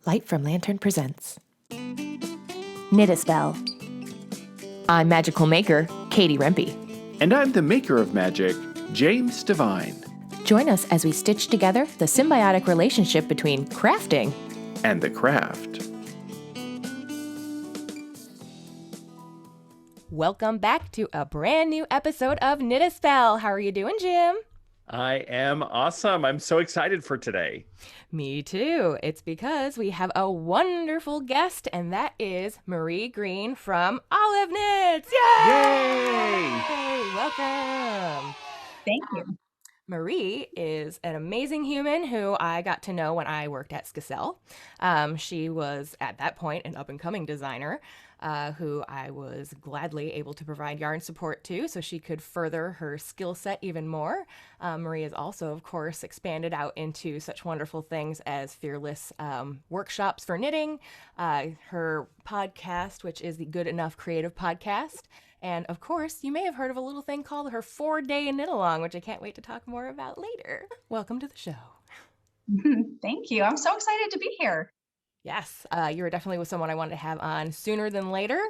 Light from Lantern presents Knit a Spell. I'm magical maker, Katie Rempe. And I'm the maker of magic, James Divine. Join us as we stitch together the symbiotic relationship between crafting and the craft. Welcome back to a brand new episode of Knit a Spell. How are you doing, Jim? I am awesome. I'm so excited for today. Me too. It's because we have a wonderful guest, and that is Marie Greene from Olive Knits. Yay! Yay! Welcome. Thank you. Marie is an amazing human who I got to know when I worked at Skacel. She was, at that point, an up-and-coming designer who I was gladly able to provide yarn support to so she could further her skill set even more. Marie has also, of course, expanded out into such wonderful things as Fearless workshops for knitting, her podcast, which is the Good Enough Creative Podcast. And of course, you may have heard of a little thing called her 4-day knit along, which I can't wait to talk more about later. Welcome to the show. Thank you. I'm so excited to be here. Yes, you were definitely with someone I wanted to have on sooner than later.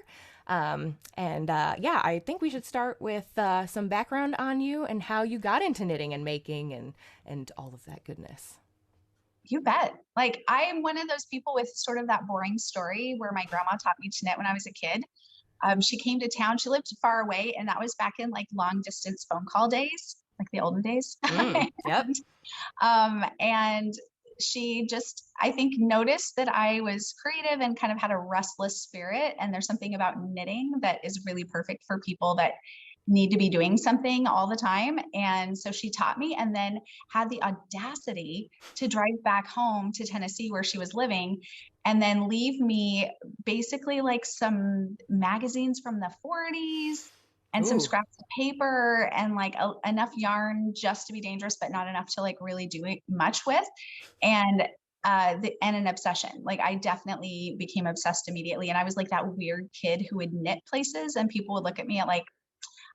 I think we should start with some background on you and how you got into knitting and making and all of that goodness. You bet. Like, I am one of those people with sort of that boring story where my grandma taught me to knit when I was a kid. She came to town. She lived far away, and that was back in like long distance phone call days, like the olden days. Yep. And she just, I think, noticed that I was creative and kind of had a restless spirit. And there's something about knitting that is really perfect for people that need to be doing something all the time. And so she taught me, and then had the audacity to drive back home to Tennessee where she was living, and then leave me basically like some magazines from the 40s and some scraps of paper and like enough yarn just to be dangerous, but not enough to like really do much with. And an obsession. Like, I definitely became obsessed immediately. And I was like that weird kid who would knit places, and people would look at me at like,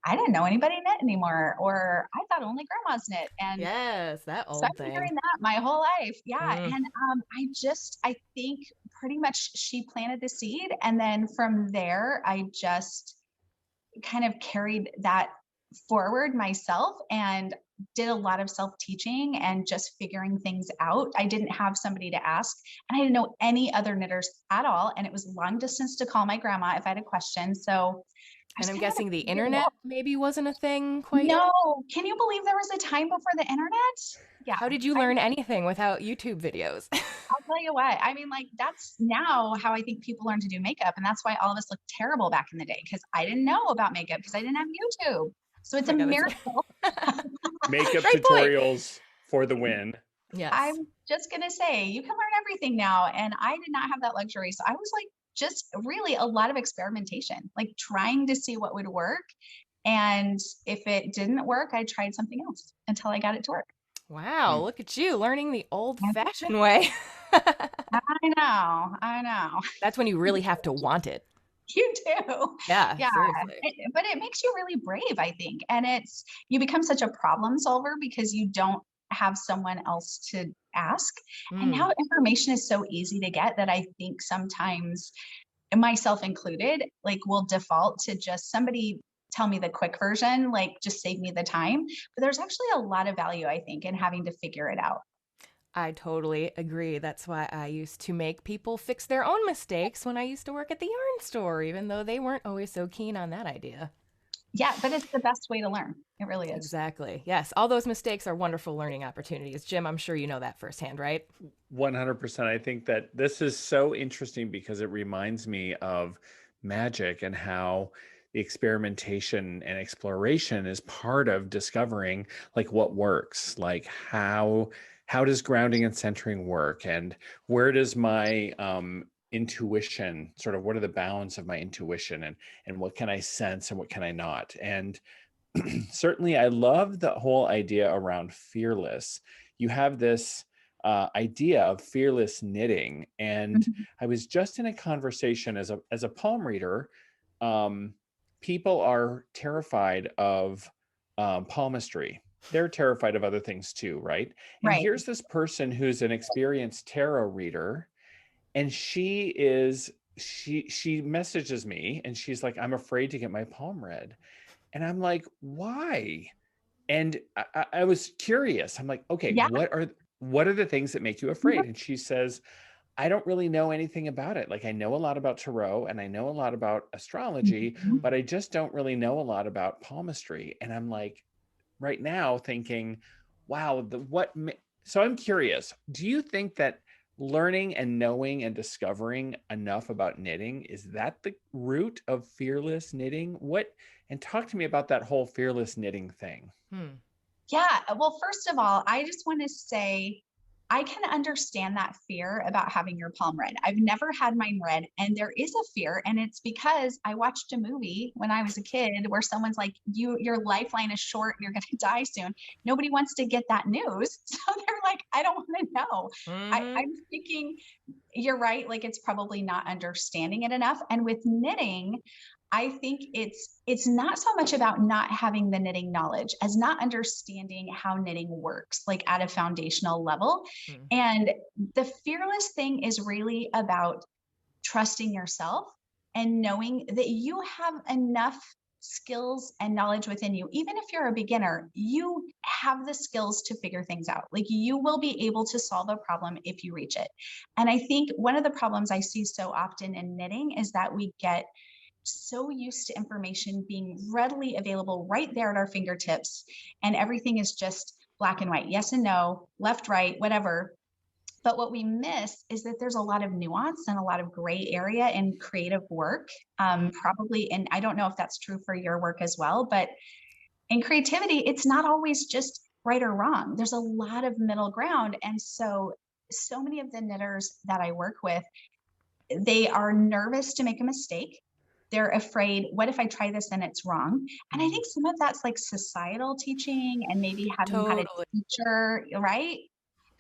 I didn't know anybody knit anymore, or I thought only grandmas knit. And yes, that old so I've thing. been hearing that my whole life. Yeah. And I think pretty much she planted the seed. And then from there, I just kind of carried that forward myself and did a lot of self-teaching and just figuring things out. I didn't have somebody to ask, and I didn't know any other knitters at all. And it was long distance to call my grandma if I had a question. So and I'm guessing the internet maybe wasn't a thing quite yet? No. Can you believe there was a time before the internet? Yeah. How did you learn anything without YouTube videos? I'll tell you what, I mean, like, that's now how I think people learn to do makeup. And that's why all of us look terrible back in the day, because I didn't know about makeup because I didn't have YouTube. So it's a miracle. Makeup tutorials for the win. Yes. I'm just going to say, you can learn everything now. And I did not have that luxury. So I was like, just really a lot of experimentation, like trying to see what would work. And if it didn't work, I tried something else until I got it to work. Wow, look at you learning the old-fashioned way. I know. That's when you really have to want it. You do. Yeah. But it makes you really brave, I think. And you become such a problem solver because you don't have someone else to ask. And now information is so easy to get that I think sometimes, myself included, like, will default to just somebody tell me the quick version, like just save me the time. But there's actually a lot of value, I think, in having to figure it out. I totally agree. That's why I used to make people fix their own mistakes when I used to work at the yarn store, even though they weren't always so keen on that idea. Yeah, but it's the best way to learn. It really is. Exactly. Yes. All those mistakes are wonderful learning opportunities. Jim, I'm sure you know that firsthand, right? 100%. I think that this is so interesting because it reminds me of magic and how the experimentation and exploration is part of discovering like what works, like how does grounding and centering work, and where does my intuition, sort of what are the bounds of my intuition, and what can I sense and what can I not. And certainly I love the whole idea around fearless. You have this idea of fearless knitting, and I was just in a conversation as a palm reader. People are terrified of palmistry. They're terrified of other things too, right? And here's this person who's an experienced tarot reader, And she messages me and she's like, I'm afraid to get my palm read. And I'm like, why? And I was curious. I'm like, okay, Yeah. what are the things that make you afraid? And she says, I don't really know anything about it. Like, I know a lot about tarot and I know a lot about astrology, Mhm. but I just don't really know a lot about palmistry. And I'm like, right now thinking, wow, so I'm curious, do you think that learning and knowing and discovering enough about knitting, is that the root of fearless knitting? And talk to me about that whole fearless knitting thing. Hmm. Yeah. Well, first of all, I just want to say I can understand that fear about having your palm read. I've never had mine read, and there is a fear, and it's because I watched a movie when I was a kid where someone's like, your lifeline is short, you're going to die soon. Nobody wants to get that news. So they're like, I don't want to know. Mm-hmm. I'm thinking you're right. Like, it's probably not understanding it enough. And with knitting, I think it's not so much about not having the knitting knowledge as not understanding how knitting works, like at a foundational level. Mm. And the fearless thing is really about trusting yourself and knowing that you have enough skills and knowledge within you. Even if you're a beginner, you have the skills to figure things out. Like, you will be able to solve a problem if you reach it. And I think one of the problems I see so often in knitting is that we get so used to information being readily available right there at our fingertips, and everything is just black and white, yes and no, left, right, whatever. But what we miss is that there's a lot of nuance and a lot of gray area in creative work. Probably, and I don't know if that's true for your work as well, but in creativity, it's not always just right or wrong. There's a lot of middle ground. And so many of the knitters that I work with, they are nervous to make a mistake. They're afraid, what if I try this and it's wrong? And I think some of that's like societal teaching and maybe having had a Totally. teacher, right?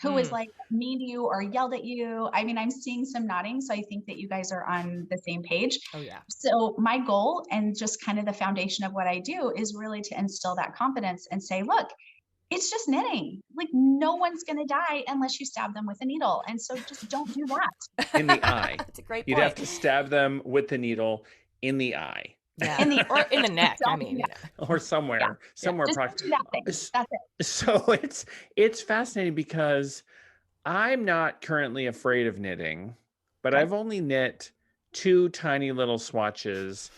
Who was Mm. like mean to you or yelled at you. I mean, I'm seeing some nodding, so I think that you guys are on the same page. Oh yeah. So my goal, and just kind of the foundation of what I do, is really to instill that confidence and say, look, it's just knitting. Like, no one's going to die unless you stab them with a needle. And so just don't do that. In the eye. That's a great You'd have point. to stab them with the needle in the eye. Yeah. In the Or in the neck. I don't mean, do you that. know. Or Yeah. somewhere Just don't do that thing. That's it. So it's fascinating because I'm not currently afraid of knitting, but Okay. I've only knit 2 tiny little swatches,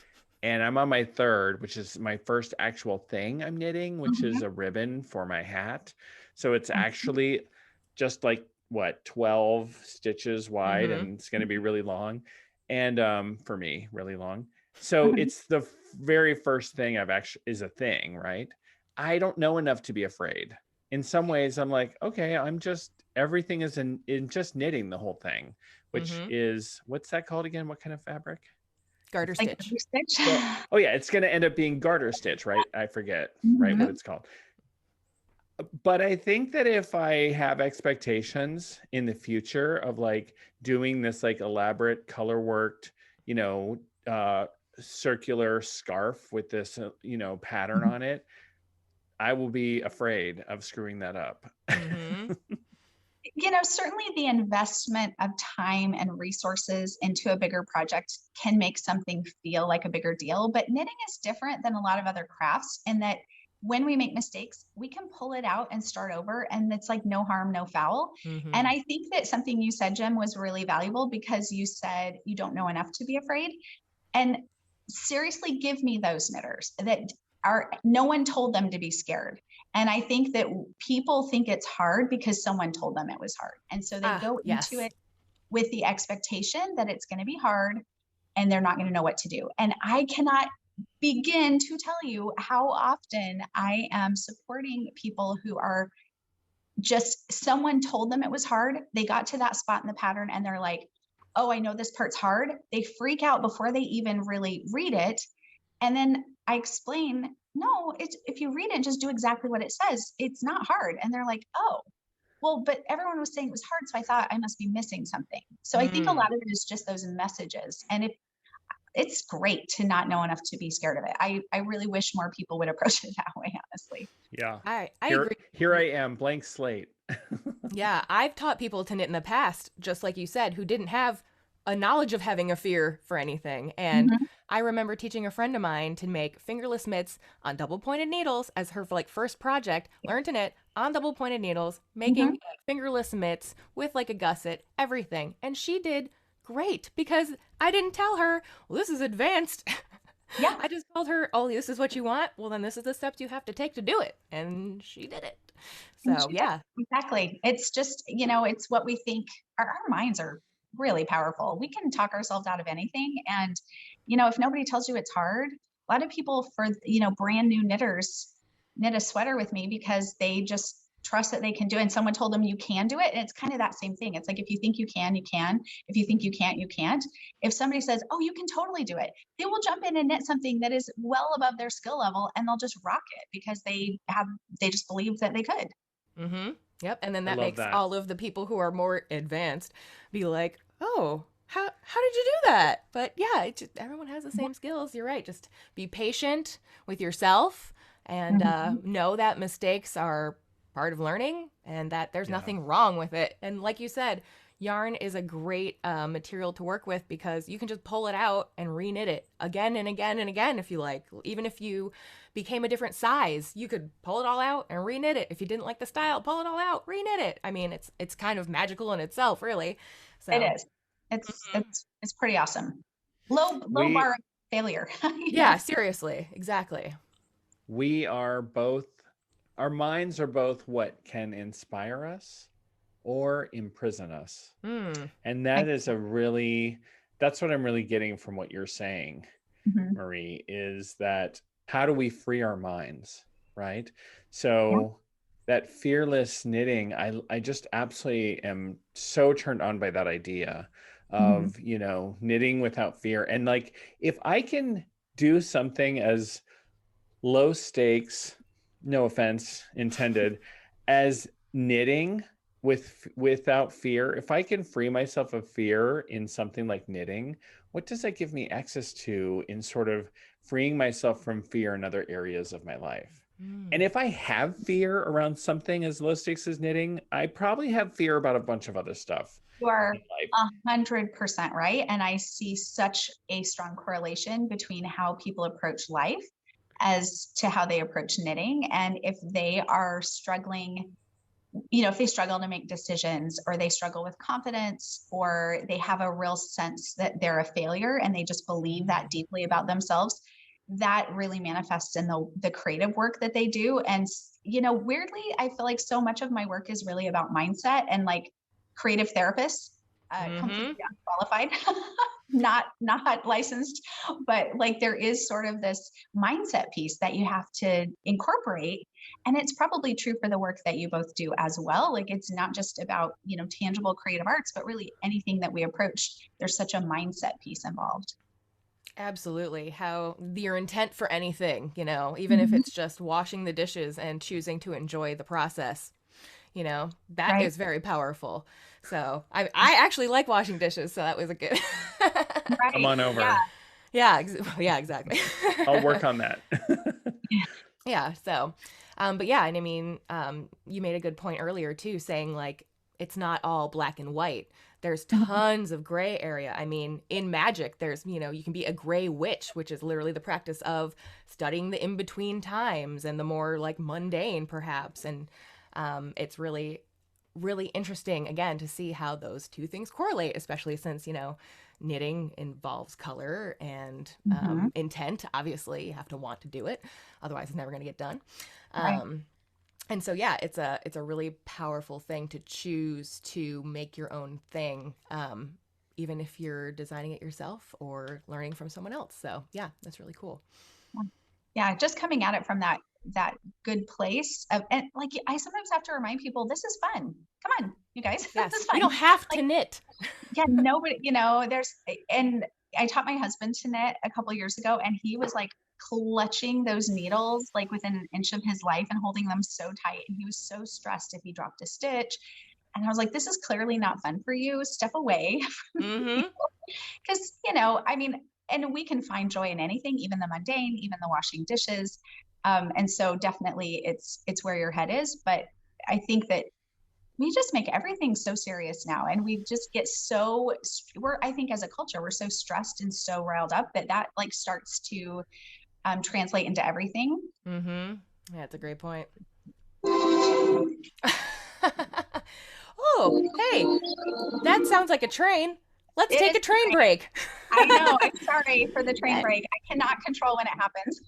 and I'm on my third, which is my first actual thing I'm knitting, which is Mhm. a ribbon for my hat. So it's Mhm. actually just like, what, 12 stitches wide, Mm-hmm. and it's going to be really long, and for me, really long. So Mhm. it's the very first thing I've actually is a thing, right? I don't know enough to be afraid. In some ways, I'm like, okay, everything is in just knitting the whole thing, which Mm-hmm. is, what's that called again? What kind of fabric? Garter Like stitch. every stitch. Oh yeah, it's going to end up being garter stitch, right? I forget, right, what Mhm. it's called. But I think that if I have expectations in the future of like doing this like elaborate color worked, you know, circular scarf with this, pattern on it, I will be afraid of screwing that up. Mm-hmm. Certainly the investment of time and resources into a bigger project can make something feel like a bigger deal. But knitting is different than a lot of other crafts in that when we make mistakes, we can pull it out and start over, and it's like no harm, no foul. And Mm-hmm. I think that something you said, Jim, was really valuable because you said you don't know enough to be afraid. And seriously, give me those knitters that are, no one told them to be scared. And I think that people think it's hard because someone told them it was hard. And so they Ah, go into yes. it with the expectation that it's going to be hard and they're not going to know what to do. And I cannot begin to tell you how often I am supporting people who are just, someone told them it was hard. They got to that spot in the pattern and they're like, oh, I know this part's hard. They freak out before they even really read it. And then I explain, no, it's, if you read it, just do exactly what it says. It's not hard. And they're like, oh, well, but everyone was saying it was hard. So I thought I must be missing something. So I think a Mm. lot of it is just those messages. And if it's great to not know enough to be scared of it. I really wish more people would approach it that way, honestly. Yeah. I Here agree. here I am, blank slate. Yeah, I've taught people to knit in the past, just like you said, who didn't have a knowledge of having a fear for anything. And Mhm. I remember teaching a friend of mine to make fingerless mitts on double pointed needles as her like first project, learn to knit on double pointed needles, making Mhm. fingerless mitts with like a gusset, everything. And she did great because I didn't tell her, well, this is advanced. Yeah. I just told her, oh, this is what you want. Well, then this is the steps you have to take to do it. And she did it. And So, she did. yeah. Exactly. It's just, it's what we think. Our minds are really powerful. We can talk ourselves out of anything. And, if nobody tells you it's hard, a lot of people for, brand new knitters knit a sweater with me because they just trust that they can do it. And someone told them you can do it. And it's kind of that same thing. It's like, if you think you can, you can. If you think you can't, you can't. If somebody says, oh, you can totally do it, they will jump in and knit something that is well above their skill level, and they'll just rock it because they just believe that they could. Mm-hmm. Yep. And then I that love makes that. all of the people who are more advanced be like, oh, how did you do that? But yeah, everyone has the same skills. You're right. Just be patient with yourself and Mhm. know that mistakes are part of learning and that there's Yeah. nothing wrong with it. And like you said, yarn is a great material to work with because you can just pull it out and reknit it again and again and again if you like. Even if you became a different size, you could pull it all out and reknit it. If you didn't like the style, pull it all out, reknit it. I mean, it's kind of magical in itself, really. It So, is. It's mhm. it's it's pretty awesome. Low We bar of failure, Yeah, seriously, exactly. we are both, our minds are both what can inspire us or imprison us. Hmm. And I, that is a really, that's what I'm really getting from what you're saying, mhm. Marie, is that how do we free our minds, right? Yeah. So that fearless knitting, I just absolutely am so turned on by that idea Mhm. of, knitting without fear. And like, if I can do something as low stakes, no offense intended, as knitting without fear, if I can free myself of fear in something like knitting, what does that give me access to in sort of freeing myself from fear in other areas of my life? And Hmm. if I have fear around something as low stakes as knitting, I probably have fear about a bunch of other stuff You are in life. 100% right. And I see such a strong correlation between how people approach life as to how they approach knitting. And if they are struggling, if they struggle to make decisions, or they struggle with confidence, or they have a real sense that they're a failure and they just believe that deeply about themselves, that really manifests in the creative work that they do. And weirdly, I feel like so much of my work is really about mindset, and like creative therapists, Mm-hmm. completely unqualified, not licensed, but like there is sort of this mindset piece that you have to incorporate. And it's probably true for the work that you both do as well. Like it's not just about, tangible creative arts, but really anything that we approach, there's such a mindset piece involved. Absolutely. How your intent for anything, even if Mhm. it's just washing the dishes and choosing to enjoy the process, that Right. is very powerful. So I actually like washing dishes, so that was a good. Come Right. on Yeah. over. Yeah, yeah, exactly. I'll work on that. Yeah, so, but yeah, and I mean, you made a good point earlier too, saying like it's not all black and white. There's Mhm. tons of gray area. I mean, in magic, there's, you can be a gray witch, which is literally the practice of studying the in between times and the more like mundane, perhaps. And it's really, really interesting, again, to see how those two things correlate, especially since, knitting involves color and Mhm. intent. Obviously, you have to want to do it, otherwise it's never going to get done. Right. Um, and so yeah, it's a really powerful thing to choose to make your own thing, even if you're designing it yourself or learning from someone else. So yeah, that's really cool. Yeah, just coming at it from that good place of, and like I sometimes have to remind people this is fun. Come on, you guys, this Yes, is you don't fun. have to Like, knit. yeah, nobody, there's, and I taught my husband to knit a couple years ago, and he was like clutching those needles like within an inch of his life and holding them so tight. And he was so stressed if he dropped a stitch. And I was like, this is clearly not fun for you. Step away. Mm-hmm. Because, I mean, and we can find joy in anything, even the mundane, even the washing dishes. And so definitely it's where your head is. But I think that we just make everything so serious now. And we just get I think as a culture, we're so stressed and so riled up that like starts to translate into everything. Mm-hmm. Yeah, that's a great point. Oh, hey, that sounds like a train. Let's It take is a train great. break. I know. I'm sorry for the train Uh, break. I cannot control when it happens.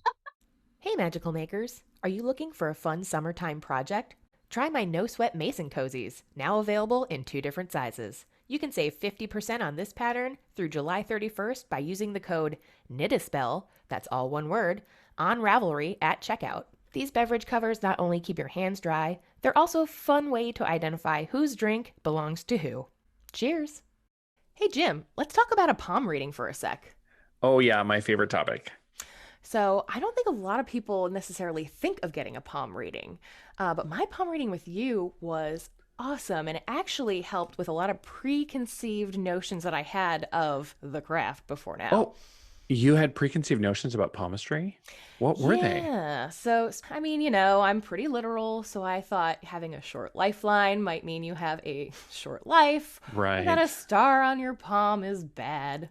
Hey, magical makers. Are you looking for a fun summertime project? Try my no sweat mason cozies, now available in 2 different sizes. You can save 50% on this pattern through July 31st by using the code KNITASPELL, that's all one word, on Ravelry at checkout. These beverage covers not only keep your hands dry, they're also a fun way to identify whose drink belongs to who. Cheers! Hey Jim, let's talk about a palm reading for a sec. Oh, yeah, my favorite topic. So I don't think a lot of people necessarily think of getting a palm reading, but my palm reading with you was awesome, and it actually helped with a lot of preconceived notions that I had of the craft before now. Oh, you had preconceived notions about palmistry? What were they? Yeah, so I mean, I'm pretty literal, so I thought having a short lifeline might mean you have a short life, or that Right. a star on your palm is bad.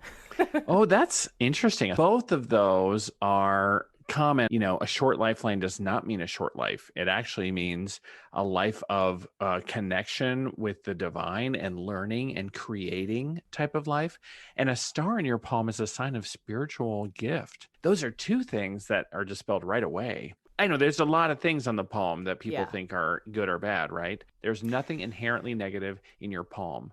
Oh, that's interesting. Both of those are common. A short lifeline does not mean a short life. It actually means a life of connection with the divine and learning and creating type of life. And a star in your palm is a sign of spiritual gift. Those are two things that are dispelled right away. I know there's a lot of things on the palm that people Yeah, think are good or bad, right? There's nothing inherently negative in your palm.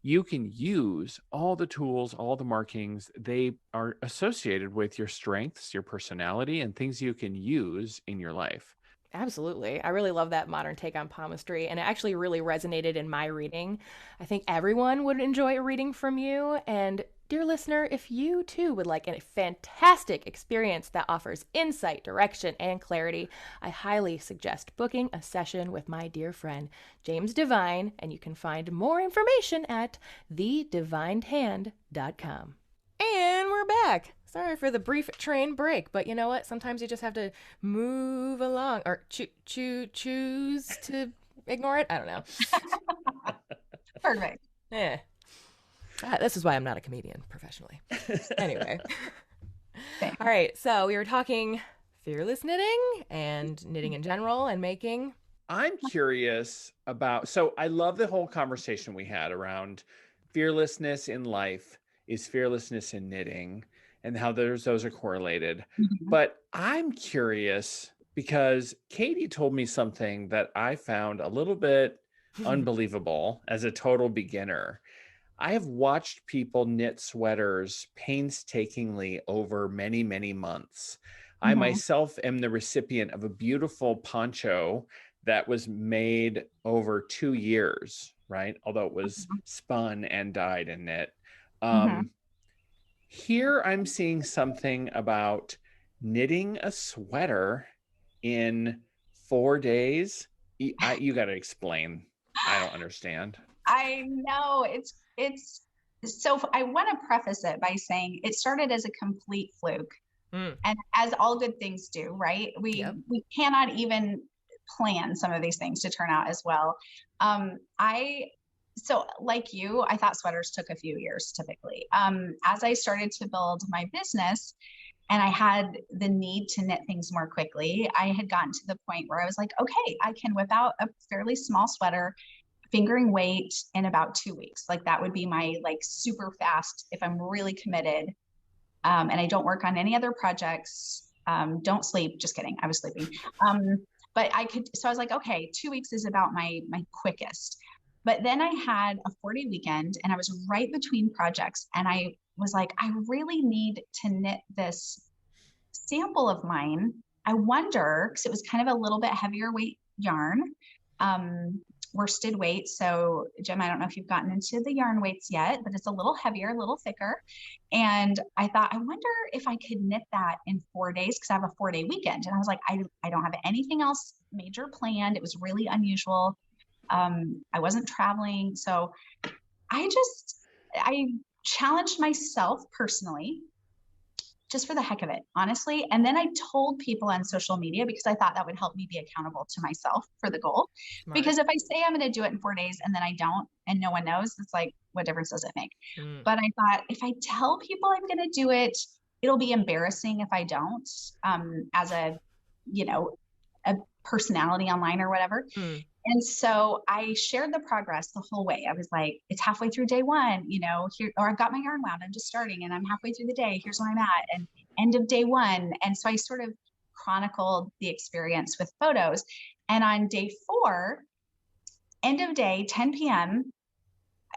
You can use all the tools, all the markings. They are associated with your strengths, your personality, and things you can use in your life. absolutely. I really love that modern take on palmistry, and it actually really resonated in my reading. I think everyone would enjoy a reading from you. And, dear listener, if you too would like a fantastic experience that offers insight, direction, and clarity, I highly suggest booking a session with my dear friend James Divine, and you can find more information at thedivinedhand.com. And we're back. Sorry for the brief train break, but you know what? Sometimes you just have to move along or choose to ignore it. I don't know. Perfect. Eh. This is why I'm not a comedian professionally. Anyway. Same. All right. So we were talking fearless knitting and knitting in general and making. I'm curious so I love the whole conversation we had around fearlessness in life is fearlessness in knitting and how those are correlated. Mhm. But I'm curious because Katie told me something that I found a little bit unbelievable as a total beginner. I have watched people knit sweaters painstakingly over many, many months. I Mhm. myself am the recipient of a beautiful poncho that was made over 2 years, right? Although it was spun and dyed and knit. Mhm. Um, Here I'm seeing something about knitting a sweater in 4 days. You got to explain. I don't understand. I know it's so I want to preface it by saying it started as a complete fluke. Mm, And as all good things do, right? yep. We cannot even plan some of these things to turn out as well. I so like you, I thought sweaters took a few years typically. As I started to build my business and I had the need to knit things more quickly, I had gotten to the point where I was like, okay, I can whip out a fairly small sweater fingering weight in about 2 weeks. Like that would be my like super fast if I'm really committed. And I don't work on any other projects. Don't sleep. Just kidding. I was sleeping. But I could. So I was like, okay, 2 weeks is about my quickest. But then I had a 4-day weekend, and I was right between projects, and I was like, I really need to knit this sample of mine. I wonder because it was kind of a little bit heavier weight yarn. Worsted weight. So, Jim, I don't know if you've gotten into the yarn weights yet, but it's a little heavier, a little thicker. And I thought, I wonder if I could knit that in 4 days because I have a 4-day weekend. And I was like, I don't have anything else major planned. It was really unusual. I wasn't traveling. So I challenged myself personally just for the heck of it, honestly. And then I told people on social media because I thought that would help me be accountable to myself for the goal. Smart. Because if I say I'm going to do it in 4 days and then I don't, and no one knows, it's like, what difference does it make? But I thought if I tell people I'm going to do it, it'll be embarrassing if I don't, as a, you know, a personality online or whatever. And so I shared the progress the whole way. I was like, it's halfway through day one, you know, here, or I've got my yarn wound, I'm just starting and I'm halfway through the day. Here's where I'm at, and end of day one. And so I sort of chronicled the experience with photos. And on day 4, end of day, 10 p.m.,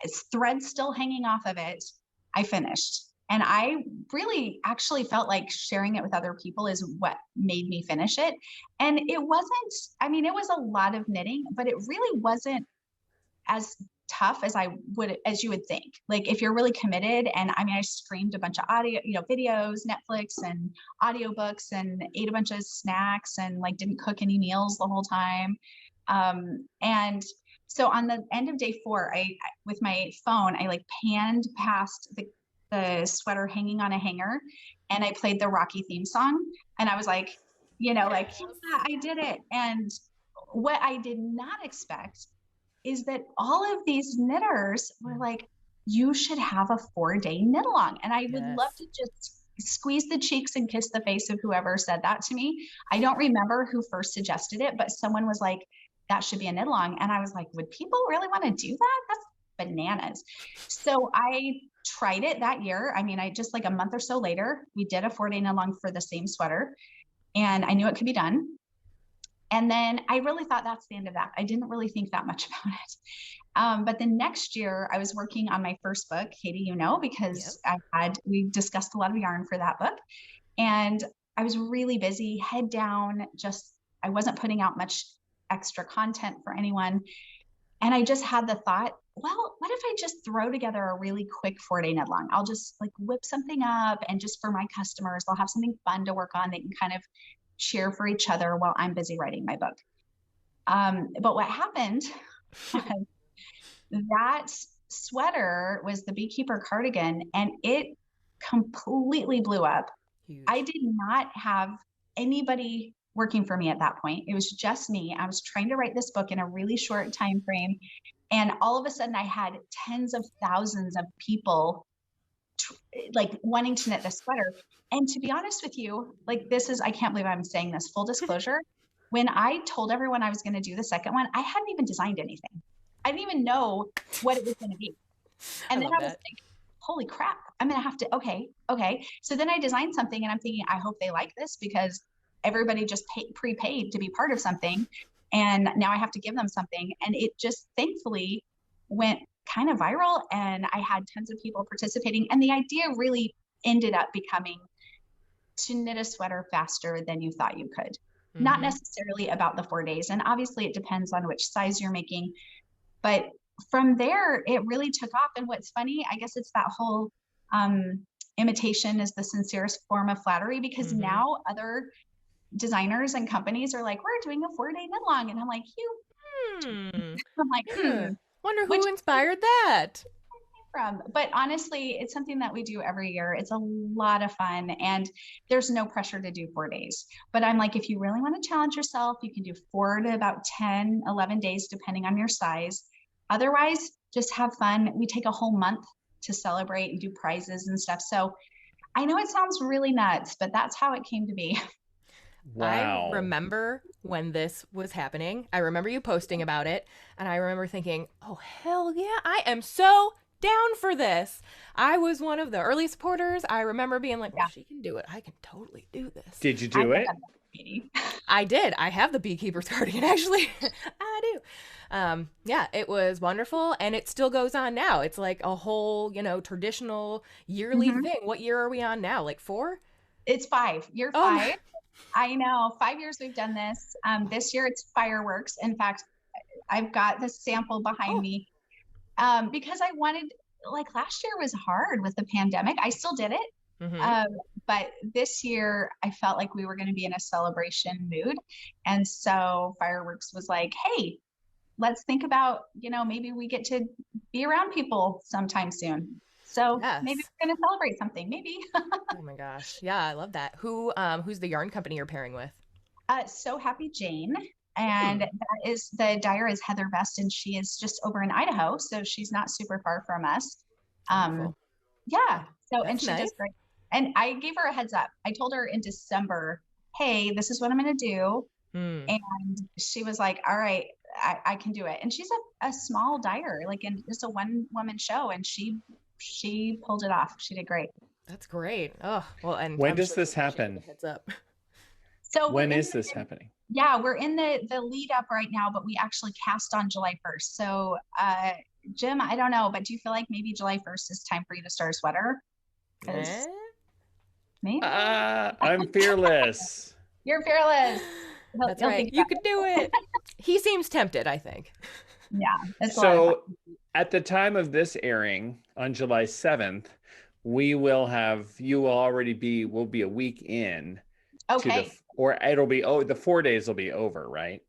it's thread still hanging off of it, I finished. And I really actually felt like sharing it with other people is what made me finish it. And it wasn't, I mean, it was a lot of knitting, but it really wasn't as tough as you would think. Like if you're really committed, and I mean, I streamed a bunch of audio, you know, videos, Netflix and audiobooks, and ate a bunch of snacks, and like didn't cook any meals the whole time. And so on the end of day 4, I with my phone, I like panned past the sweater hanging on a hanger, and I played the Rocky theme song, and I was like, you know, like, yeah, I did it. And what I did not expect is that all of these knitters were like, you should have a 4-day knit along. And I would love to just squeeze the cheeks and kiss the face of whoever said that to me. I don't remember who first suggested it, but someone was like, that should be a knit along. And I was like, would people really want to do that? That's bananas. So I tried it that year. I mean, I just like a month or so later, we did a 4-day knit along for the same sweater, and I knew it could be done. And then I really thought that's the end of that. I didn't really think that much about it. But the next year I was working on my first book, Katie, you know, because we discussed a lot of yarn for that book, and I was really busy, head down, I wasn't putting out much extra content for anyone. And I just had the thought, well, what if I just throw together a really quick 4-day knit along? I'll just like whip something up, and just for my customers, they'll have something fun to work on. They can kind of cheer for each other while I'm busy writing my book. But what happened was that sweater was the beekeeper cardigan, and it completely blew up. Huge. I did not have anybody working for me at that point. It was just me. I was trying to write this book in a really short time frame. And all of a sudden I had tens of thousands of people like wanting to knit this sweater. And to be honest with you, like I can't believe I'm saying this, full disclosure. When I told everyone I was going to do the second one, I hadn't even designed anything. I didn't even know what it was going to be. And then I was like, holy crap, I'm going to have to, okay. So then I designed something, and I'm thinking, I hope they like this, because everybody just prepaid to be part of something. And now I have to give them something. And it just thankfully went kind of viral, and I had tons of people participating. And the idea really ended up becoming to knit a sweater faster than you thought you could. Not necessarily about the 4 days. And obviously it depends on which size you're making. But from there, it really took off. And what's funny, I guess it's that whole imitation is the sincerest form of flattery, because now other designers and companies are like, we're doing a 4-day knit along. And I'm like, wonder who inspired that. But honestly, it's something that we do every year. It's a lot of fun, and there's no pressure to do 4 days. But I'm like, if you really want to challenge yourself, you can do 4 to about 10, 11 days, depending on your size. Otherwise, just have fun. We take a whole month to celebrate and do prizes and stuff. So I know it sounds really nuts, but that's how it came to be. Wow. I remember when this was happening. I remember you posting about it, and I remember thinking, oh, hell yeah, I am so down for this. I was one of the early supporters. I remember being like, well, she can do it. I can totally do this. Did you do it? I did. I have the beekeeper's cardigan, actually. I do. Yeah, it was wonderful, and it still goes on now. It's like a whole, traditional yearly thing. What year are we on now? Like 4? It's 5. Year 5. I know. 5 years we've done this. This year it's fireworks. In fact, I've got the sample behind me. Because I wanted, like last year was hard with the pandemic. I still did it. But this year I felt like we were going to be in a celebration mood. And so fireworks was like, hey, let's think about, maybe we get to be around people sometime soon. So maybe Yes. we're going to celebrate something. Maybe. Oh my gosh. Yeah, I love that. Who's the yarn company you're pairing with? So Happy Jane. And Hmm. that is the dyer is Heather Best, and she is just over in Idaho. So she's not super far from us. Um, Wonderful. yeah. So, and That's she nice. does great. And I gave her a heads up. I told her in December, hey, this is what I'm going to do. Hmm. And she was like, all right, I can do it. And she's a small dyer, like in just a one woman show. And she pulled it off. She did great. That's great. Oh, well, and When I'm does sure she this appreciated the happen? heads up. So we're When in is this happening? yeah, we're in the lead up right now, but we actually cast on July 1st. So Jim, I don't know, but do you feel like maybe July 1st is time for you to start a sweater? Eh? Because maybe I'm fearless. you're fearless. That's He'll right. think You about could do it. He seems tempted, I think. it. Yeah, it's a lot of fun. So at the time of this airing on July 7th, you will already we'll be a week in to Okay. or it'll be, the 4 days will be over, right?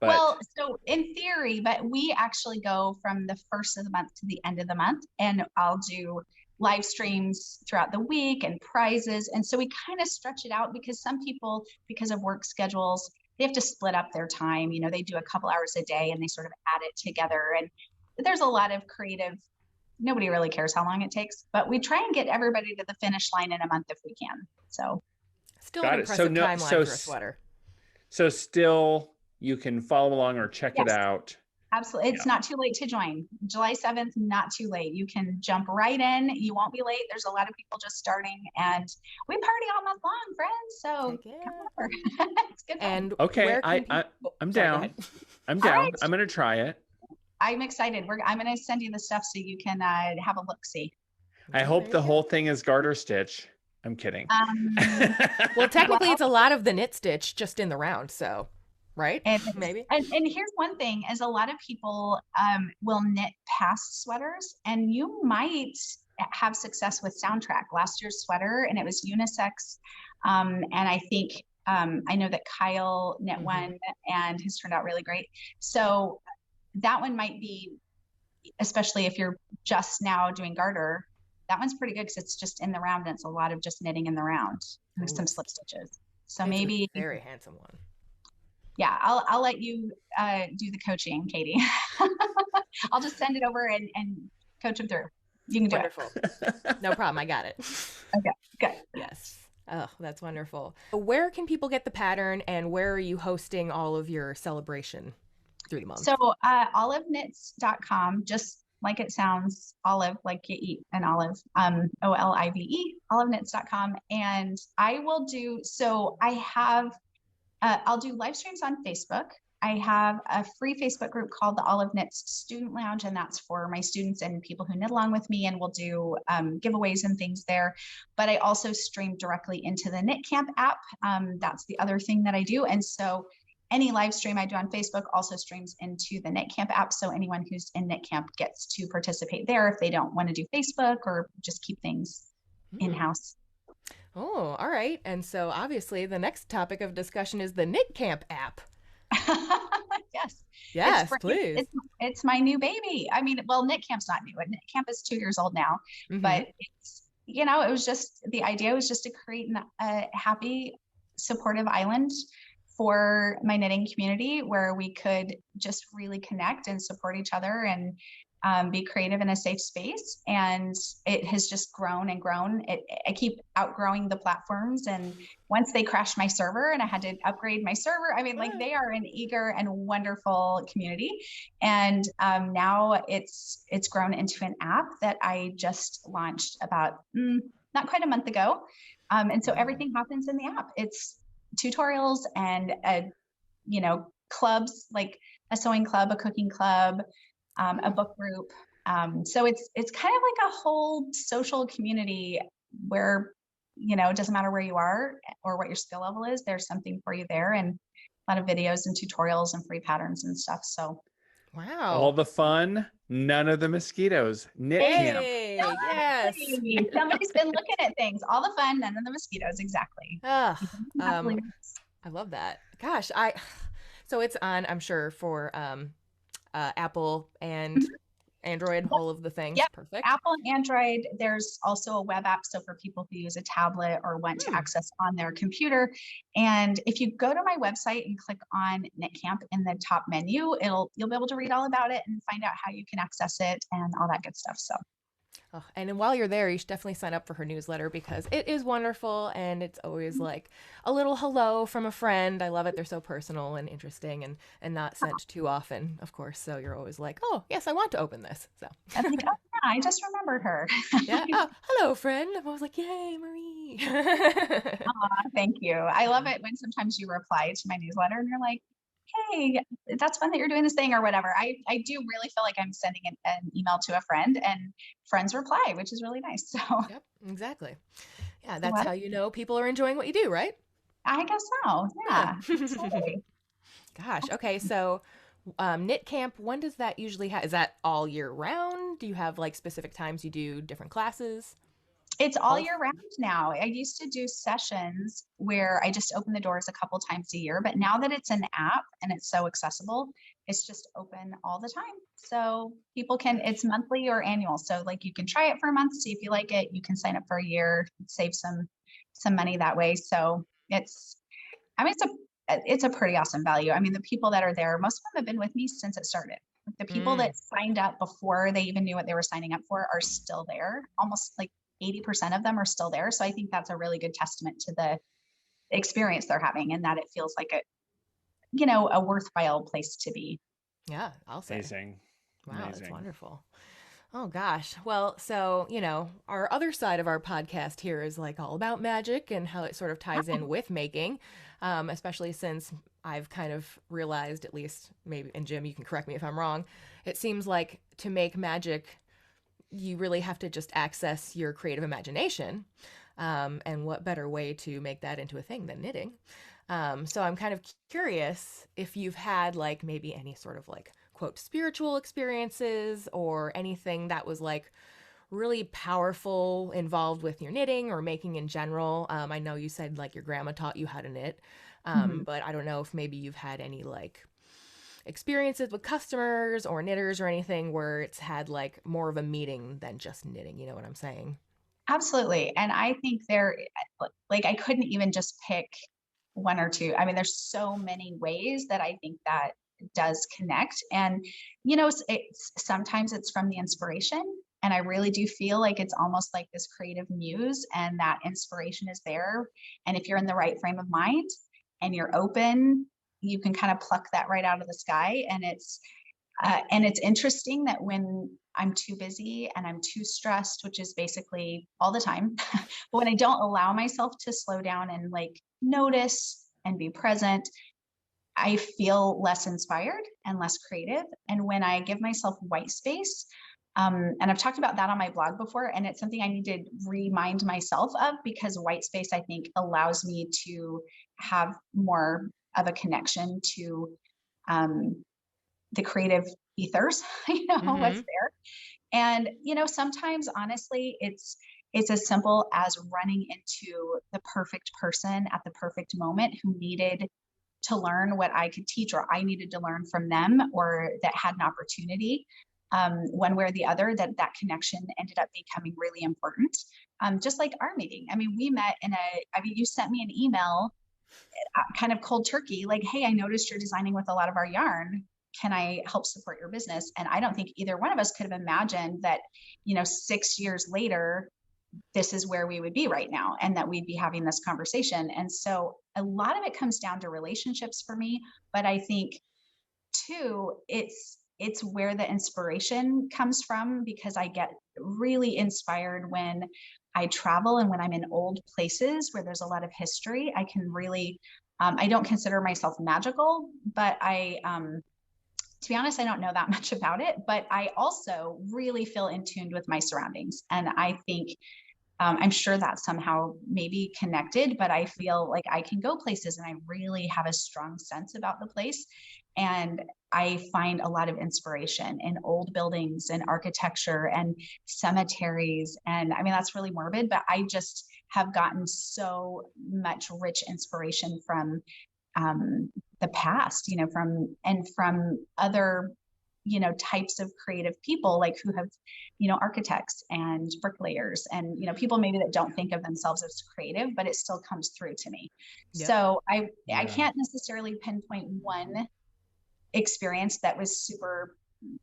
But Well, so in theory, but we actually go from the first of the month to the end of the month, and I'll do live streams throughout the week and prizes. And so we kind of stretch it out because some people, because of work schedules, they have to split up their time. You know, they do a couple hours a day and they sort of add it together. And there's a lot of creative, nobody really cares how long it takes, but we try and get everybody to the finish line in a month if we can. So Still an got it. So impressive no, timeline for a sweater. so still you can follow along or check it yes. out. Absolutely. It's Yeah. not too late to join. July 7th, not too late. You can jump right in. You won't be late. There's a lot of people just starting, and we party all month long, friends. So Heck yeah. come over. It's good fun. And Okay, where can people... I'm sorry, go down. ahead. I'm All down. right. I'm gonna try it. I'm excited. I'm going to send you the stuff so you can have a look see. I Oh, hope there the you whole go. thing is garter stitch. I'm kidding. Well, technically, Well, it's a lot of the knit stitch just in the round, so, right? and, Maybe. and here's one thing is a lot of people will knit past sweaters, and you might have success with Soundtrack. Last year's sweater, and it was unisex. And I think I know that Kyle knit one and has turned out really great. So that one might be, especially if you're just now doing garter, that one's pretty good because it's just in the round and it's a lot of just knitting in the round and Ooh, some slip stitches. So it's maybe, a very handsome one. yeah, I'll let you do the coaching, Katie. I'll just send it over and coach them through. You can do Wonderful. No problem. I got it. it. Okay, good. Yes. Oh, that's wonderful. Where can people get the pattern, and where are you hosting all of your celebration through the month? So oliveknits.com, just like it sounds, olive, like you eat an olive, OLIVE, oliveknits.com. And I will do, so I have, I'll do live streams on Facebook. I have a free Facebook group called the Olive Knits Student Lounge, and that's for my students and people who knit along with me, and we'll do giveaways and things there. But I also stream directly into the Knit Camp app. That's the other thing that I do. And so any live stream I do on Facebook also streams into the Knit Camp app. So anyone who's in Knit Camp gets to participate there if they don't want to do Facebook or just keep things in-house. Oh, all right. And so obviously the next topic of discussion is the Knit Camp app. Yes. Yes, please. It's my new baby. I mean, well, Knit Camp's not new. Knit Camp is 2 years old now, but it's, it was just, the idea was just to create a happy, supportive island for my knitting community where we could just really connect and support each other and be creative in a safe space. And it has just grown and grown. I keep outgrowing the platforms. And once they crashed my server and I had to upgrade my server, I mean, like they are an eager and wonderful community. And now it's grown into an app that I just launched about not quite a month ago. And so everything happens in the app. It's tutorials and clubs, like a sewing club, a cooking club, a book group. So it's kind of like a whole social community where, it doesn't matter where you are or what your skill level is, there's something for you there, and a lot of videos and tutorials and free patterns and stuff. So wow. All the fun, none of the mosquitoes. Knit Camp. Yes. Somebody's been looking at things. All the fun, none of the mosquitoes. Exactly. I love that. Gosh, so it's on, I'm sure, for Apple and Android, all of the things. Yep. Perfect. Apple and Android. There's also a web app. So for people who use a tablet or want to Hmm. access on their computer. And if you go to my website and click on Knit Camp in the top menu, you'll be able to read all about it and find out how you can access it and all that good stuff. So Oh, and then while you're there, you should definitely sign up for her newsletter because it is wonderful and it's always like a little hello from a friend. I love it. They're so personal and interesting and not sent too often, of course. So you're always like, oh, yes, I want to open this. So I'm like, oh yeah, I just remembered her. yeah. Oh, hello, friend. I was like, yay, Marie. Thank you. I love it when sometimes you reply to my newsletter and you're like, hey, that's fun that you're doing this thing or whatever. I do really feel like I'm sending an email to a friend and friends reply, which is really nice. So Yep, exactly. Yeah, that's what? how you know people are enjoying what you do, right? I guess so. Yeah. Yeah, absolutely. Gosh. Okay. So, knit camp, when does that usually have? Is that all year round? Do you have like specific times you do different classes? It's all Both? year round now. I used to do sessions where I just open the doors a couple times a year, but now that it's an app and it's so accessible, it's just open all the time. So people can, it's monthly or annual. So like you can try it for a month, see if you like it. You can sign up for a year, save some money that way. So it's, I mean, it's a pretty awesome value. I mean, the people that are there, most of them have been with me since it started. Like the people Mm, that signed up before they even knew what they were signing up for are still there. Almost like 80% of them are still there. So I think that's a really good testament to the experience they're having and that it feels like a worthwhile place to be. yeah, I'll say. Amazing. Wow, that's Amazing. wonderful. Oh gosh. Well, so, our other side of our podcast here is like all about magic and how it sort of ties in with making, especially since I've kind of realized, at least maybe, and Jim, you can correct me if I'm wrong, it seems like to make magic, you really have to just access your creative imagination. And what better way to make that into a thing than knitting? So I'm kind of curious if you've had like maybe any sort of like quote spiritual experiences or anything that was like really powerful involved with your knitting or making in general. I know you said like your grandma taught you how to knit, Mhm. but I don't know if maybe you've had any like experiences with customers or knitters or anything where it's had like more of a meaning than just knitting. You know what I'm saying? Absolutely. And I think like, I couldn't even just pick one or two. I mean, there's so many ways that I think that does connect. And, sometimes it's from the inspiration. And I really do feel like it's almost like this creative muse and that inspiration is there. And if you're in the right frame of mind and you're open, you can kind of pluck that right out of the sky. And it's interesting that when I'm too busy and I'm too stressed, which is basically all the time, but when I don't allow myself to slow down and like notice and be present, I feel less inspired and less creative. And when I give myself white space, and I've talked about that on my blog before, and it's something I need to remind myself of because white space, I think, allows me to have more of a connection to um, the creative ethers, what's Mm-hmm. there. And, sometimes honestly, it's as simple as running into the perfect person at the perfect moment who needed to learn what I could teach or I needed to learn from them or that had an opportunity. One way or the other, that connection ended up becoming really important. Just like our meeting. I mean, we met you sent me an email kind of cold turkey, like, hey, I noticed you're designing with a lot of our yarn. Can I help support your business? And I don't think either one of us could have imagined that, 6 years later, this is where we would be right now and that we'd be having this conversation. And so a lot of it comes down to relationships for me. But I think too, it's where the inspiration comes from because I get really inspired when I travel and when I'm in old places where there's a lot of history. I can really, I don't consider myself magical, but to be honest, I don't know that much about it, but I also really feel in tune with my surroundings. And I think I'm sure that's somehow maybe connected, but I feel like I can go places and I really have a strong sense about the place. And I find a lot of inspiration in old buildings and architecture and cemeteries. And I mean, that's really morbid, but I just have gotten so much rich inspiration from the past, from other types of creative people, like who have, architects and bricklayers and, people maybe that don't think of themselves as creative, but it still comes through to me. Yep. So I Yeah. can't necessarily pinpoint one experience that was super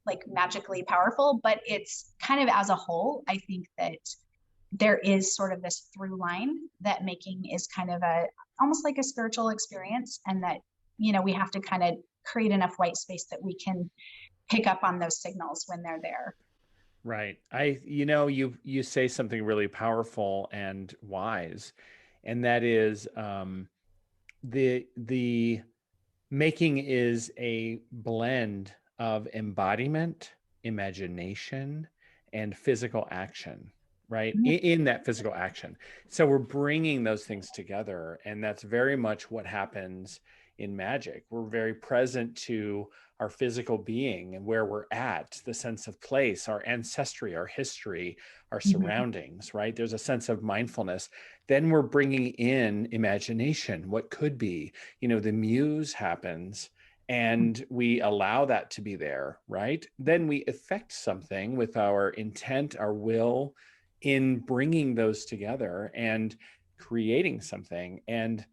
like magically powerful, but it's kind of as a whole, I think that there is sort of this through line that making is kind of almost like a spiritual experience, and that, we have to kind of create enough white space that we can pick up on those signals when they're there. Right. You say something really powerful and wise, and that is the making is a blend of embodiment, imagination, and physical action, right? In that physical action. So we're bringing those things together, and that's very much what happens in magic. We're very present to our physical being and where we're at, the sense of place, our ancestry, our history, our surroundings, right? There's a sense of mindfulness. Then we're bringing in imagination, what could be, the muse happens, and we allow that to be there, right? Then we affect something with our intent, our will, in bringing those together and creating something. And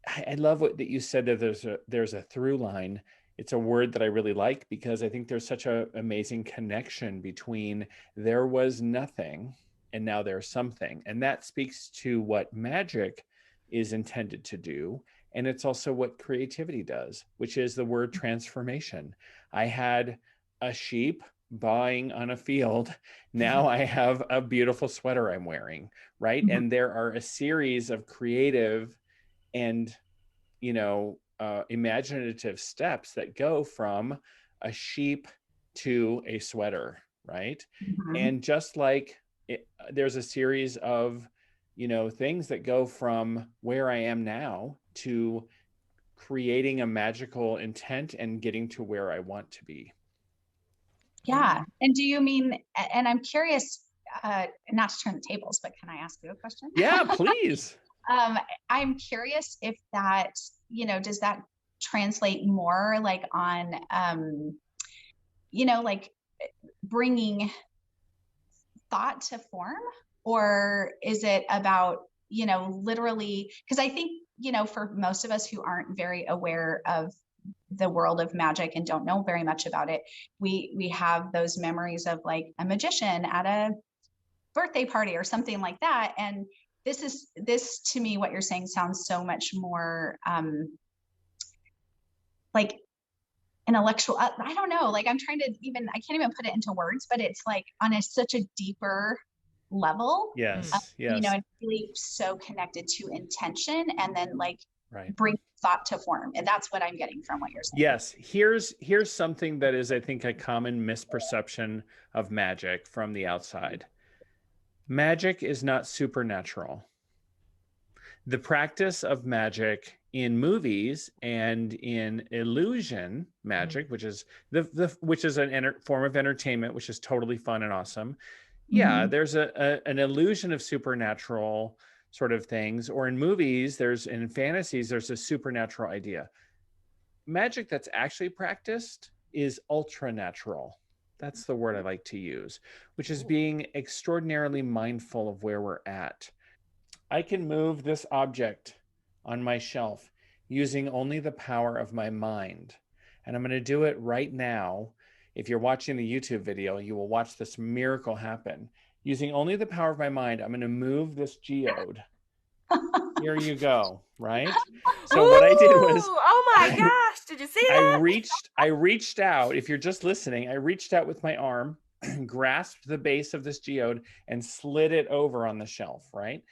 I love what that you said, that there's a through line. It's a word that I really like, because I think there's such an amazing connection between there was nothing and now there's something. And that speaks to what magic is intended to do. And it's also what creativity does, which is the word transformation. I had a sheep buying on a field. Now I have a beautiful sweater I'm wearing, right? And there are a series of creative and imaginative steps that go from a sheep to a sweater, right? And just like there's a series of things that go from where I am now to creating a magical intent and getting to where I want to be. Yeah. And do you mean, and I'm curious, not to turn the tables, but can I ask you a question? Yeah, please. I'm curious if that, does that translate more like on, like bringing thought to form, or is it about, literally, because I think, for most of us who aren't very aware of the world of magic and don't know very much about it, we have those memories of like a magician at a birthday party or something like that. And this to me, what you're saying sounds so much more like intellectual. I don't know, like I can't even put it into words, but it's like on such a deeper level. Yes. It's really so connected to intention, and then like Right. bring thought to form. And that's what I'm getting from what you're saying. Yes. Here's something that is, I think, a common misperception of magic from the outside. Magic is not supernatural. The practice of magic in movies and in illusion magic, which is which is form of entertainment, which is totally fun and awesome. Yeah, there's an illusion of supernatural sort of things, or in movies, in fantasies, there's a supernatural idea. Magic that's actually practiced is ultra natural. That's the word I like to use, which is being extraordinarily mindful of where we're at. I can move this object on my shelf using only the power of my mind. And I'm going to do it right now. If you're watching the YouTube video, you will watch this miracle happen. Using only the power of my mind, I'm going to move this geode. Here you go, right? So what I did was, oh my gosh, did you see that? I reached out. If you're just listening, I reached out with my arm, grasped the base of this geode, and slid it over on the shelf, right?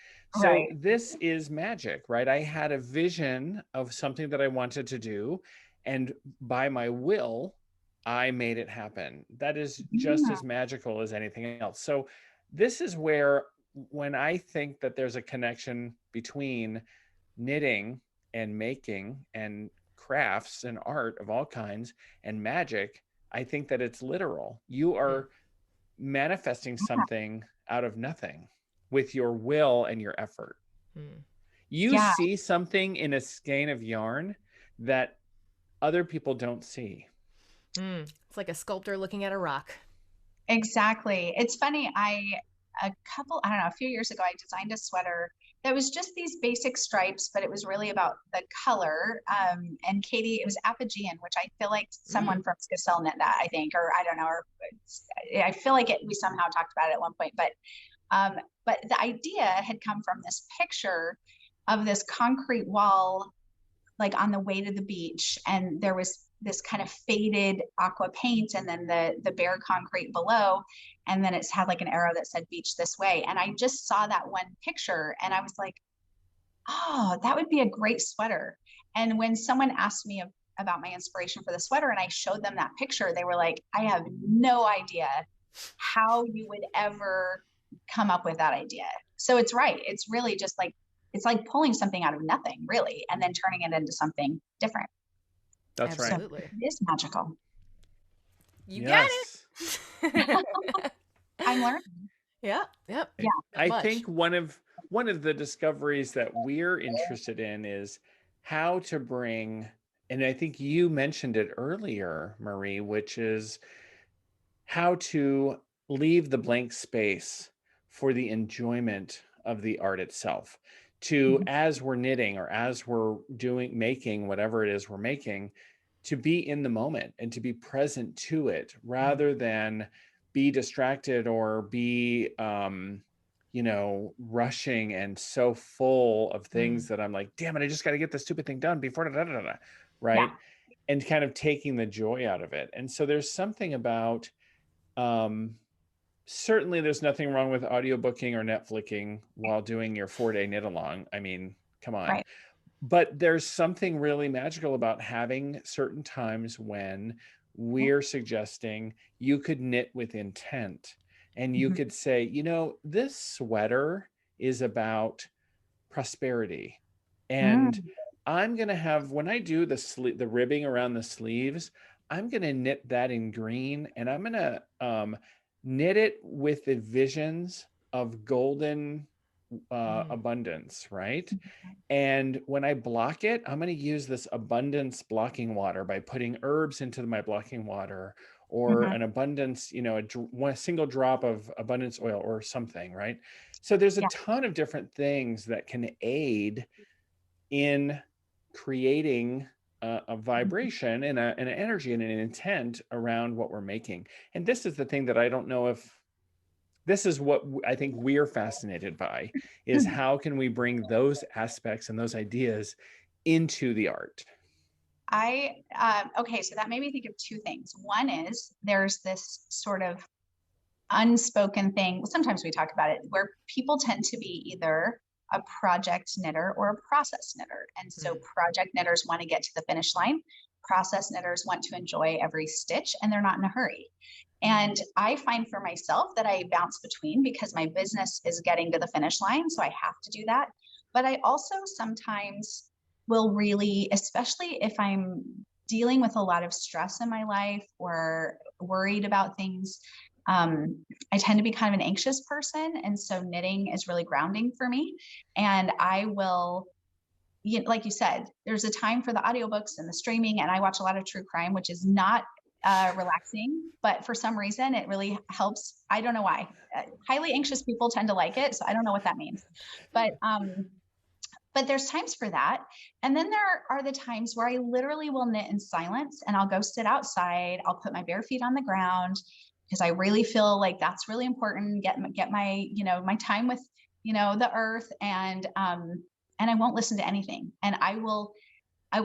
So this is magic, right? I had a vision of something that I wanted to do, and by my will, I made it happen. That is just as magical as anything else. So this is where, when I think that there's a connection between knitting and making and crafts and art of all kinds and magic, I think that it's literal. You are manifesting something out of nothing with your will and your effort. You see something in a skein of yarn that other people don't see. It's like a sculptor looking at a rock. Exactly. It's funny. I don't know, a few years ago, I designed a sweater that was just these basic stripes, but it was really about the color. And Katie, it was Apigean, which I feel like Mm. someone from Skacel knit that, I think, or I don't know, or I feel like we somehow talked about it at one point, um, but the idea had come from this picture of this concrete wall like on the way to the beach, and there was this kind of faded aqua paint and then the bare concrete below, and then it's had like an arrow that said beach this way. And I just saw that one picture and I was like, oh, that would be a great sweater. And when someone asked me about my inspiration for the sweater and I showed them that picture, they were like, I have no idea how you would ever come up with that idea. So it's right. It's really just like, it's like pulling something out of nothing, really, and then turning it into something different. That's So right. Absolutely. it is magical. You got Yes. it. I'm learning. Yeah. Yep. Yeah. Not I much. think one of the discoveries that we're interested in is how to bring, and I think you mentioned it earlier, Marie, which is how to leave the blank space for the enjoyment of the art itself. To, Mhm. as we're knitting or as we're making whatever it is we're making, to be in the moment and to be present to it rather than be distracted or be, rushing and so full of things Mm. that I'm like, damn it, I just got to get this stupid thing done before da, da, da, da, Yeah. right? And kind of taking the joy out of it. And so there's something about, um, certainly there's nothing wrong with audiobooking or Netflixing while doing your 4-day knit along. I mean, come on. Right. But there's something really magical about having certain times when we're suggesting you could knit with intent and you Mhm. could say, this sweater is about prosperity. And Mm. I'm going to have, when I do the ribbing around the sleeves, I'm going to knit that in green and I'm going to knit it with the visions of golden Mm. abundance, right? And when I block it, I'm going to use this abundance blocking water by putting herbs into my blocking water or Mhm. an abundance, one single drop of abundance oil or something, right? So there's a Yeah. ton of different things that can aid in creating a Mhm. vibration and an energy and an intent around what we're making. And this is the thing that I don't know if this is what I think we're fascinated by is how can we bring those aspects and those ideas into the art? Okay, so that made me think of two things. One is there's this sort of unspoken thing. Sometimes we talk about it where people tend to be either a project knitter or a process knitter. And so Mm. project knitters want to get to the finish line. Process knitters want to enjoy every stitch and they're not in a hurry. And I find for myself that I bounce between because my business is getting to the finish line. So I have to do that. But I also sometimes will really, especially if I'm dealing with a lot of stress in my life or worried about things, I tend to be kind of an anxious person. And so knitting is really grounding for me. And I will, like you said, there's a time for the audiobooks and the streaming. And I watch a lot of true crime, which is not relaxing, but for some reason it really helps. I don't know why. Highly anxious people tend to like it. So I don't know what that means. But there's times for that. And then there are the times where I literally will knit in silence and I'll go sit outside. I'll put my bare feet on the ground because I really feel like that's really important. Get my, my time with, the earth, and I won't listen to anything. And I will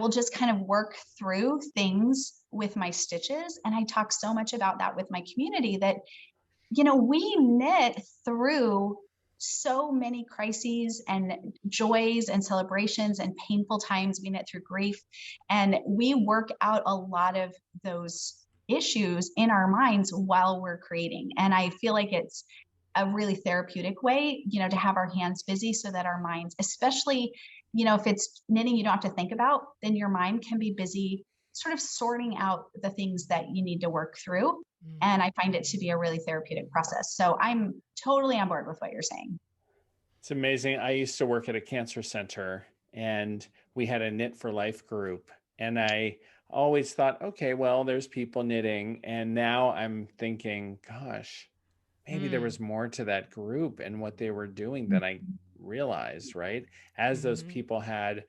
just kind of work through things with my stitches. And I talk so much about that with my community that we knit through so many crises and joys and celebrations and painful times. We knit through grief and we work out a lot of those issues in our minds while we're creating. And I feel like it's a really therapeutic way, to have our hands busy so that our minds, especially, if it's knitting you don't have to think about, then your mind can be busy sort of sorting out the things that you need to work through. Mm. And I find it to be a really therapeutic process. So I'm totally on board with what you're saying. It's amazing. I used to work at a cancer center and we had a Knit for Life group. And I always thought, okay, well, there's people knitting. And now I'm thinking, gosh, maybe there Mm. was more to that group and what they were doing than I realized, right? As those Mm-hmm. people had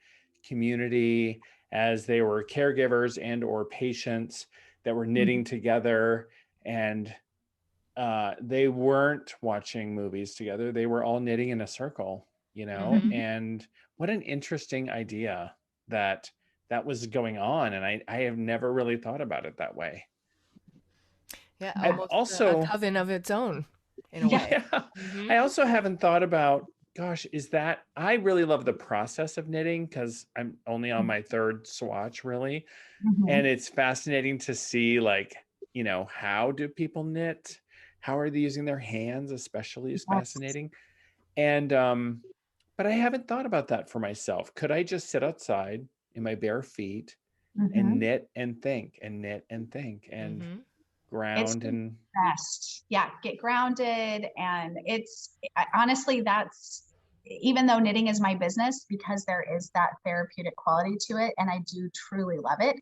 community, as they were caregivers and or patients that were Mhm. knitting together, and they weren't watching movies together. They were all knitting in a circle, Mm-hmm. and what an interesting idea that that was going on. And I have never really thought about it that way. Yeah, I've Yeah. almost a also, coven of its own in a Yeah. way. yeah, Mm-hmm. I also haven't thought about, gosh, is that, I really love the process of knitting because I'm only on my third swatch, really. And Mhm. it's fascinating to see, like, how do people knit? How are they using their hands, especially, is Yes. fascinating. And but I haven't thought about that for myself. Could I just sit outside in my bare feet and Mhm. knit and think and knit and think and Mm-hmm. It's ground the and best. Yeah, get grounded. And honestly, that's, even though knitting is my business, because there is that therapeutic quality to it, and I do truly love it,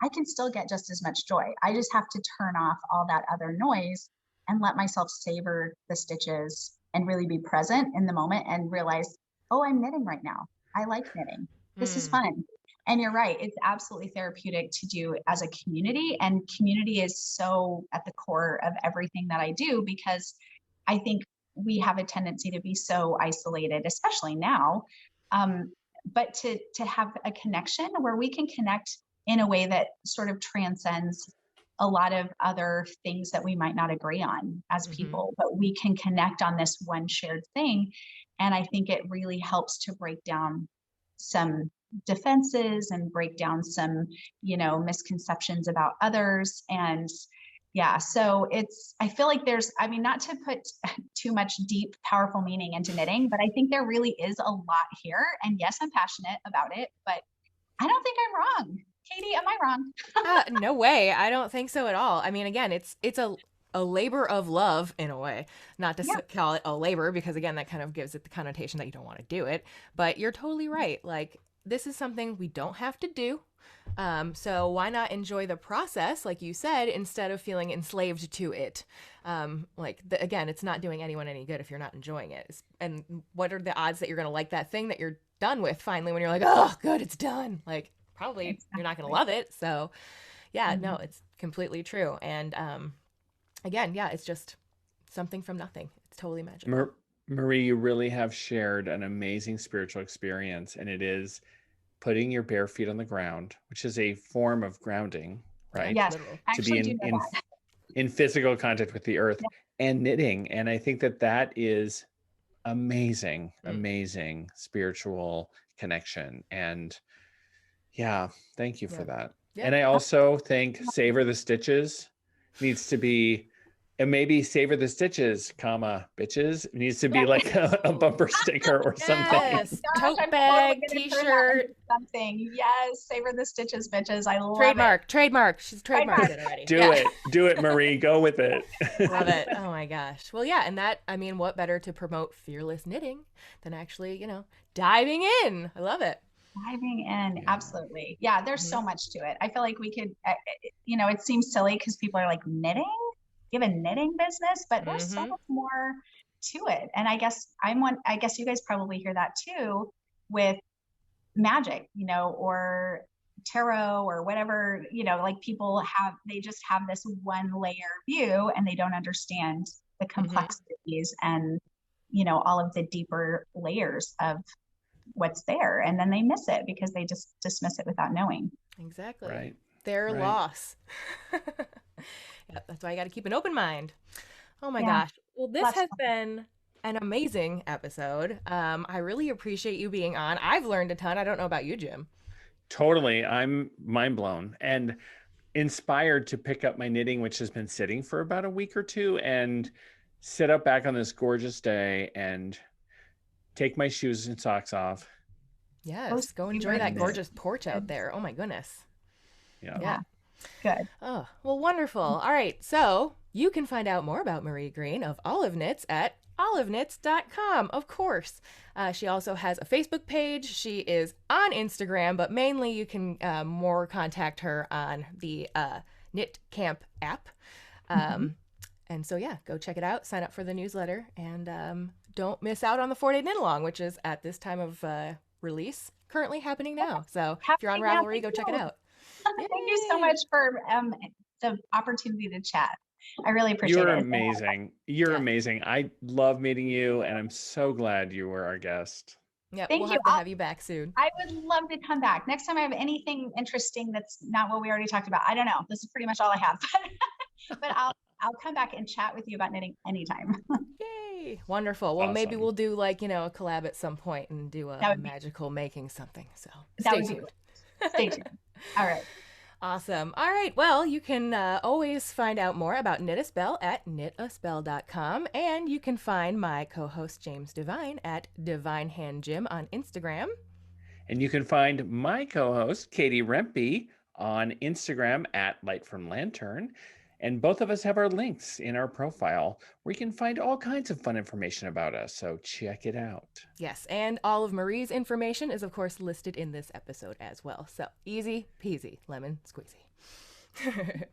I can still get just as much joy. I just have to turn off all that other noise and let myself savor the stitches and really be present in the moment and realize, oh, I'm knitting right now. I like knitting. This is Mm. fun. And you're right, it's absolutely therapeutic to do as a community. And community is so at the core of everything that I do, because I think we have a tendency to be so isolated, especially now. But to have a connection where we can connect in a way that sort of transcends a lot of other things that we might not agree on as Mm-hmm. people, but we can connect on this one shared thing. And I think it really helps to break down some defenses and break down some, misconceptions about others. And yeah, so I feel like I mean, not to put too much deep, powerful meaning into knitting, but I think there really is a lot here. And yes, I'm passionate about it, but I don't think I'm wrong. Katie, am I wrong? No way. I don't think so at all. I mean, again, it's a labor of love in a way. Not to Yeah. call it a labor because again, that kind of gives it the connotation that you don't want to do it. But you're totally right. Like this is something we don't have to do. So why not enjoy the process, like you said, instead of feeling enslaved to it? Again, it's not doing anyone any good if you're not enjoying it. And what are the odds that you're going to like that thing that you're done with finally when you're like, oh, good, it's done? Like, probably you're not going to Exactly. love it. So, yeah, no, Mhm. it's completely true. And again, yeah, it's just something from nothing. It's totally magical. Marie, you really have shared an amazing spiritual experience, and it is putting your bare feet on the ground, which is a form of grounding, Yeah, right? Yes, literal. I To be actually do know that. in physical contact with the earth Yeah. and knitting. And I think that that is amazing, Mm, amazing spiritual connection. And yeah, thank you for yeah. that. Yeah. And I also think Savor the Stitches needs to be, and maybe Savor the Stitches, comma, bitches, needs to be like a Ooh. bumper sticker or Oh something. my Yes. gosh, Tote I'm totally bag, gonna turn that into t-shirt, something. Yes, savor the stitches, bitches. I love it. trademark, trademark. She's trademarked Trademark. it already. Do Yeah. it. Do it, Marie. Go with it. I Love it. will. Oh my gosh. Well, yeah, and that, I mean, what better to promote fearless knitting than actually, diving in? I love it. Diving in, Yeah. absolutely. Yeah, there's Hmm. so much to it. I feel like we could, it seems silly because people are like, knitting? You have a knitting business, but there's so Hmm. much more to it. And I guess you guys probably hear that too with magic, or tarot or whatever, like they just have this one layer view and they don't understand the Hmm. complexities and, all of the deeper layers of what's there. And then they miss it because they just dismiss it without knowing. Exactly. Right. Their Right. loss. Yeah, that's why I got to keep an open mind. Oh my Yeah, gosh. Well, this lots has of been an amazing episode. I really appreciate you being on. I've learned a ton. I don't know about you, Jim. Totally. I'm mind blown and inspired to pick up my knitting, which has been sitting for about a week or two, and sit up back on this gorgeous day and take my shoes and socks off Oh, Yes, go enjoy savor that and the knit. gorgeous porch out stitches. there. Oh my goodness. Yeah. Yeah. Yeah, good. Oh, well, wonderful. All right. So you can find out more about Marie Greene of Olive Knits at oliveleknits.com, of course. She also has a Facebook page. She is on Instagram, but mainly you can more contact her on the Knit Camp app. And so, yeah, go check it out, sign up for the newsletter, and don't miss out on the 4-day knit along, which is at this time of release currently happening now. So if you're on Ravelry, go check it out. Thank you so much for the opportunity to chat. I really appreciate it. You're amazing. You're amazing. I love meeting you, and I'm so glad you were our guest. Yeah, we'll have to have you back soon. I would love to come back. Next time I have anything interesting that's not what we already talked about. I don't know. This is pretty much all I have. But I'll come back and chat with you about knitting anytime. Yay. Wonderful. Well, maybe we'll do a collab at some point and do a magical making something. So stay tuned. Stay tuned. All right. Awesome. All right. Well, you can always find out more about Knit a Spell at knitaspell.com. And you can find my co-host James Divine at Divine Hand Jim on Instagram. And you can find my co-host Katie Rempe on Instagram at Light from Lantern. And both of us have our links in our profile where you can find all kinds of fun information about us. So check it out. Yes. And all of Marie's information is, of course, listed in this episode as well. So easy peasy, lemon squeezy.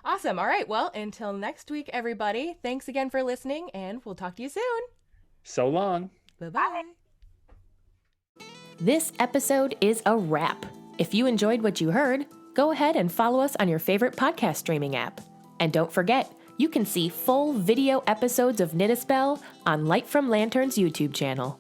Awesome. All right. Well, until next week, everybody, thanks again for listening, and we'll talk to you soon. So long. Bye-bye. This episode is a wrap. If you enjoyed what you heard, go ahead and follow us on your favorite podcast streaming app. And don't forget, you can see full video episodes of Knit a Spell on Light from Lantern's YouTube channel.